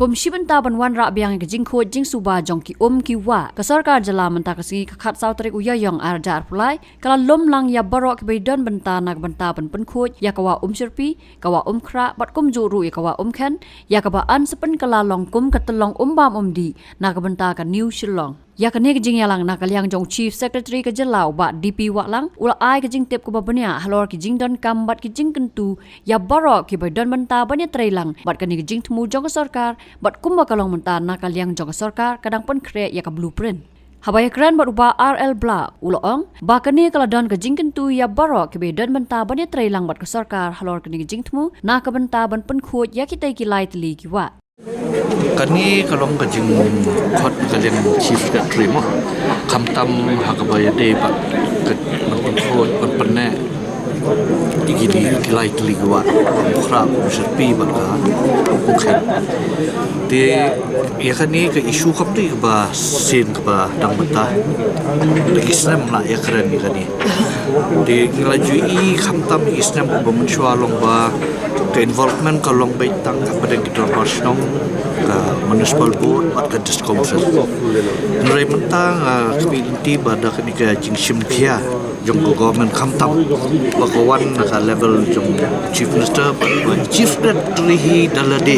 Komisi Benta Banwan Rak Biang ke Jingko Jing Suba Jong ki ki wa ke sarkar jala menta ke khat sau tarik uya yang arja arpulai kala lom lang ya barok ke beidon benta nak benta ban penkhoj ya kawa sirpi kawa khra bat juru ya kawa khan ya kaba an sepen kala long ke telong bam di nak benta ka New Shillong ya kene ke jing yalang nak liang jong chief secretary ke jelau ba DP waklang ula ai ke jing tep ke babania halor ke jing don kambat ke jing kentu ya barok ke beidon benta banya trailang bat kene ke jing temu jong ke sarkar bat kumba kalong menta nak liang jong ke sarkar kadang pun kre ya ka blueprint habaya kran bat uba RL bla uloong ba kene kala don ke jing kentu ya barok ke beidon benta banya trailang bat ke sarkar halor kene ke jing temu nak benta ban pen khoj ya kita ki lai tli ki wa kani kalong kajing khot kalian chief secretary mo kamtam hakabaya de ba khot penne digini kilai tligwa khra serpi ba ka ukhen de ya kani ke isu kamti ba sin ba dang bata islam la ya kren kani de ngelaju I kamtam islam ba mensualong ba ke involvement kalong baitang pada kita personal ke municipal board at ke discouncil nrai mentang community pada kenika jingsim kia jong government kamtam bakawan ka level jong chief minister chief secretary hi dalade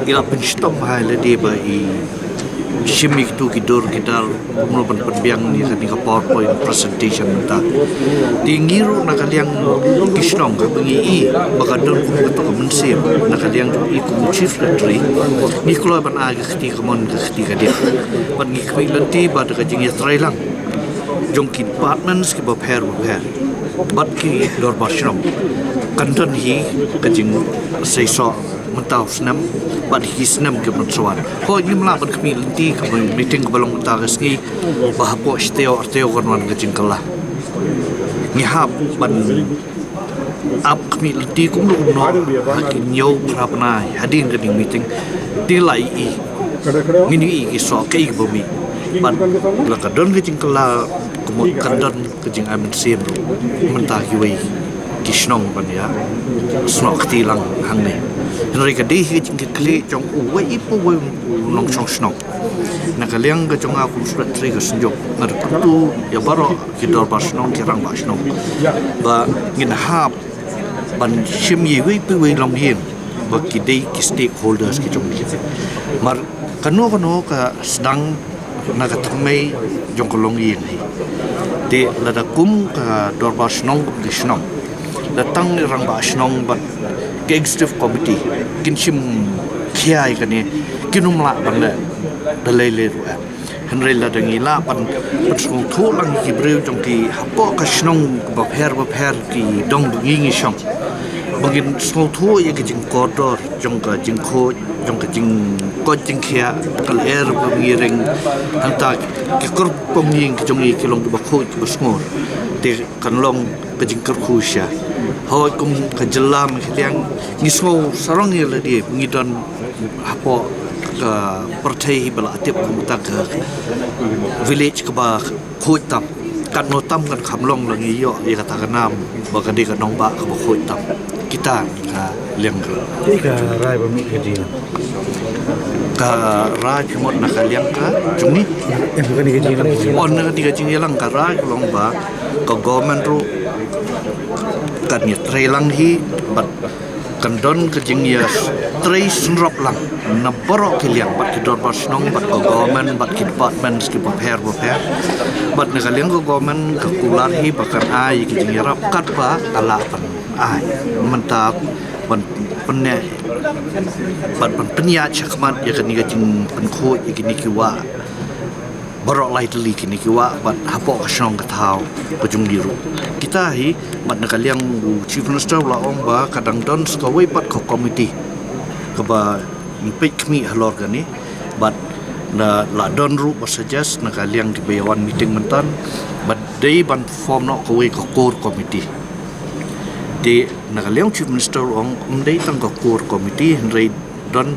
ila penstom hai lade ba I shimik tu kidur kita merupakan penbiang ni ketika PowerPoint presentation kita dingiru nakaliang kisnong bengi bakadon ketua mensim nakaliang ikut chief secretary ni keluar ban agi ketika mon ketika dia ban ngikwi lanti bad kajing ya trailang jongki departments ki bapher bat ki dor barshnom kanton hi kajing seiso mentau senam bat hi senam ke mentsuan ho ni mla ban kami lanti ke meeting ke balong tagas ni bahapo steo konwan kajing kala ni hab ban ap kami lanti kum lu no hakin yo prapna hadin ke meeting tilai I ngini I so ke bumi ban la kadon kajing kala kumut kadon kajing amen sim mentah ki kisnong ban ya snok tilang hangne henry ka di hi jing kle jong uwe ipu we long chong snok nakaliang ka jong aku surat tri ka senjok ngar tu ya baro ki dor ba snok ki rang ba snok ba ngin hap ban shim yi we pu we long him ba ki dei ki stakeholders ki jong mar kano ka sedang naga thamai jong ko long yin hi de lada kum ka dor ba snok ki snok datang rang ba snong bat executive committee kinshim khiai kani kinumla bangla dalele ru henry la dangila pan patsung tholang ki breu jong ki hapo ka snong ba pher ki dong ngi shong bangin snong tho ye ki jing kodor jong ka jing kho jong ka jing ko jing khia kal er ba ngi reng hanta ki kur pong ying jong ki kilong ba kho ba smor te kanlong ka jing kur khusha hoi kum kajelam yang ngismo sarong ni la dia ngidon apo ka partai bala atip kum tak village ka ba khoitam kan notam kan khamlong langi yo ya kata kanam ba ka de ka nong ba ka ba khoitam kita ka liang ka rai ba mi kejina ka raj mod na ka liang ka jungni yang bukan kejina on na tiga jing yalang ka raj long ba ka government ru kan ya trailang hi bat kandon kejing ya trai sunrop lang na borok kiliang bat kidor basnong bat ko government bat ki department ki prepare bat na kaliang ko government ka kular hi bakan ai kejing ya rap kat ba ala pan ai mentap ban penne bat pan penya chakmat ya kan kejing penkho ikini ki wa borok lai teli kini ki wa bat hapo ka snong ka thau ko jung diru kita hi mat na kaliang chief minister la ong ba kadang don ska wei pat ko committee ka ba pick me halor gani bat na la don ru ba suggest na kaliang di bayawan meeting mentan bat dei ban form no ko wei ko core committee de na kaliang chief minister ong dei tang ko core committee rei don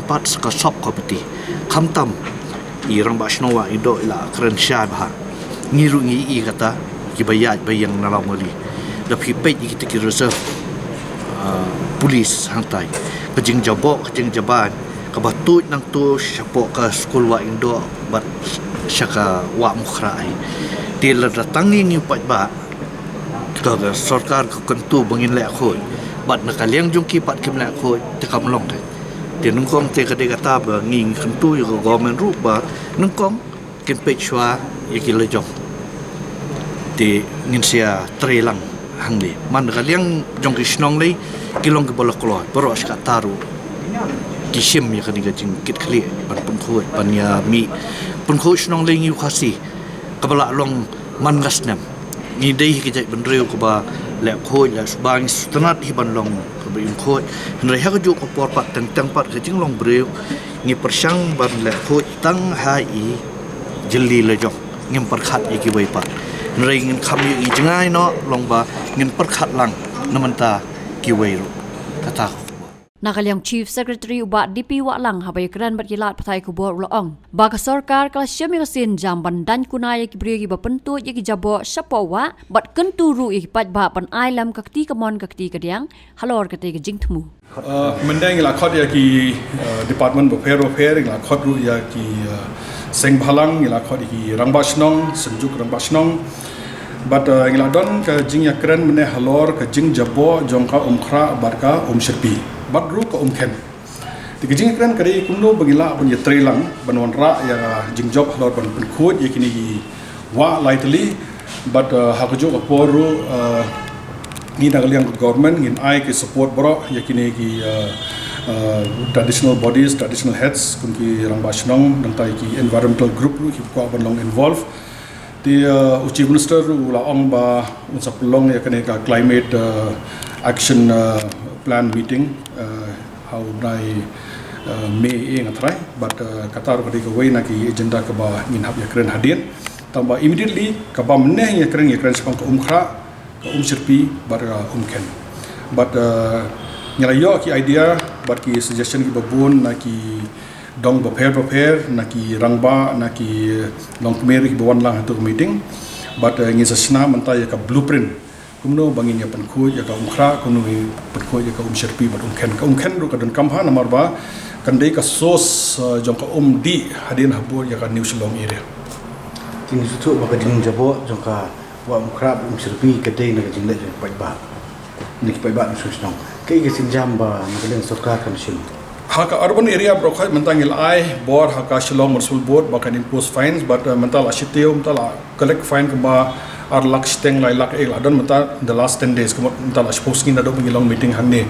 pat ska sub committee khamtam irang ba shnowa ido ila kran sha ba ngiru ngi kata ki bayat bayang nalau mali da phi pe ki te ki reserve police hang tai kajing jabok kajing jaban kabatu nang tu siapa ke sekolah wa indo bat syaka wa mukhrai ti la datangi ngi pat ba ka sarkar ko kentu bangin le khoi bat na kaliang jungki pat kim le khoi te kam long te ti nung kong te ka de kata ba nging kentu yo government ru ba nung kong kin pe chwa yaki le jong ti ngin sia trelang hang ni man kaliang jongki snong le kilong ke bolak lo boros ka taru kisim ya kan jing kit khli ban pun khoi pan ya mi pun khoi snong le ngi khasi kabala long man gasnam ni dei ki jai benreu ko ba le khoi la subang stanat hi ban long ko ba yung khoi nrai ha ko ju ko por pat tang pat ke jing long breu ni persang ban le khoi tang hai jeli le jong ngem par khat ki wei pat nrai ngin kham yi jangai no long ba ngin par khat lang namanta ki wei ro kata Nakaliang Chief Secretary uba DP Waklang habay kran berkilat patay kubor uloong. Baka sorkar kala siya mikasin jam bandan kunaya kibriya bapentu yaki jabo sapawa bat kenturu yaki patba pan ailam kakti kamon kakti kadiang halor kati kajing temu. Mendeng ila khot yaki Department Welfare ila khot ru yaki Seng Bhalang ila khot yaki Rangbashnong Senjuk Rangbashnong but ila don ka jing yakran mene halor ka jing jabo jongka umkhra barka Sherpi badru ka ken ti jing kran kari kumno bagila ban yatrelang banwan ra ya jing job halor ban khod yakini wa lightly but hakujo ka poru ni nagaliang government ngin ai ke support bro yakini ki traditional bodies traditional heads kumki Rangbashnong nang tai ki environmental group ki ko ban long involve ti Chief Minister ula ong ba unsa pelong yakini ka climate action plan meeting how by May ngatrai but katar ko diko way na ki agenda ka ba minhap ya kren hadin tamba immediately ka ba meneh ya kren sepang ka umkhra ka Sherpi bar ken but nyala yo ki idea but ki suggestion ki babun na ki dong prepare na ki rangba na ki long kmeri ki bawan lang tu meeting but ngisa sna manta ya ka blueprint kumno bangin ya pankho ya ka umkhra kumno pankho ya ka Sherpi bat ken ru ka don kamha namar ba kandai ka sos jong ka di hadin habur ya ka New Shillong area tin su ba jing jabo jongka wa umkhra Sherpi ka dei na jing le pai ba ni pai ba su snong kai ke sinjam ba ngalen sarkar kan sil haka urban area brokhai mentangil ai bor haka Shillong municipal board ba kan impose fines but mental ashiteu mental collect fine ka ba ar lak steng lai lak el adon mata the last 10 days kuma mata la suppose kin ado ngilong meeting hanne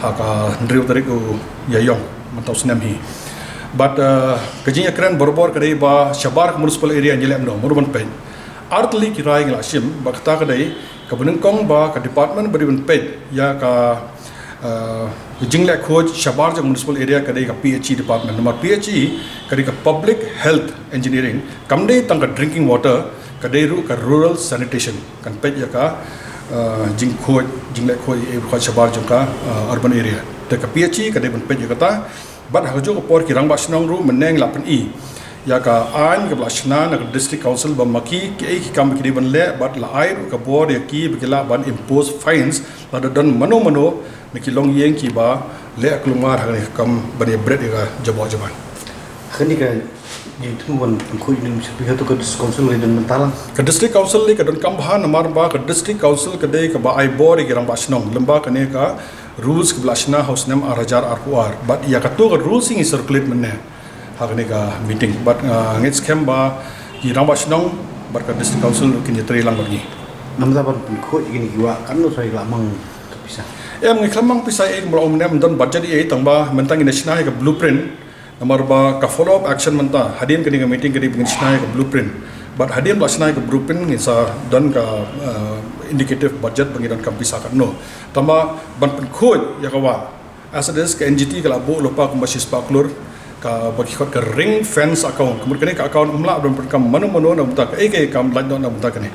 haka ndriu tarik yayong mata usnam hi but kajinya kran borbor kadai ba shabar municipal area njelem no murban pen artli kirai ngla sim bakta kadai kabuneng kong ba ka department beriban pen ya ka jingle khoj shabar jang municipal area kadai ka PHE department nomor PHE kadai ka public health engineering kamdei tang ka drinking water kadai ru ka rural sanitation kan pej ya ka jingle khoj e khoj shabar jang ka urban area te ka PHE kadai ban pej ya kata bat hajo ko por ki Rangbashnong ru meneng lapan i ya ka an ka blashna na district council ba maki ki ki kam ki ban le bat la ai ka board ya ki bigila ban impose fines la don mano na ki long yeng ki ba le aklumar ha kam ban ye bread ga jabo jaban khani ka ni tuan ko ni Sherpi ka to ka council le don mentalang ka district council le ka don kam bha namar ba ka district council ka dei ka ba ai board ki Rangbashnong lamba ka ne ka rules ki blashna house nam arajar arpuar but ya ka to ka rules in circulate menne hakne ka meeting but ngets kem ba ki Rangbashnong bar ka district council kin yetre lang bagi namda ban ko igini giwa kan no sai lamang to bisa em ngi klamang pisai ek mo omnem don budget e tangba mentang national ka blueprint namar ba ka follow up action menta hadin kini ka meeting kini national ka blueprint but hadin national ka blueprint ngi sa don ka indicative budget bangi don kam bisa kan no tamba ban khoj ya ka wa as it is ka NGT ka labo lopa ka basis pa klur ka bagi khot ka ring fence account kemudian ka account umla don kam mano na muta ka ek kam lan don na muta kani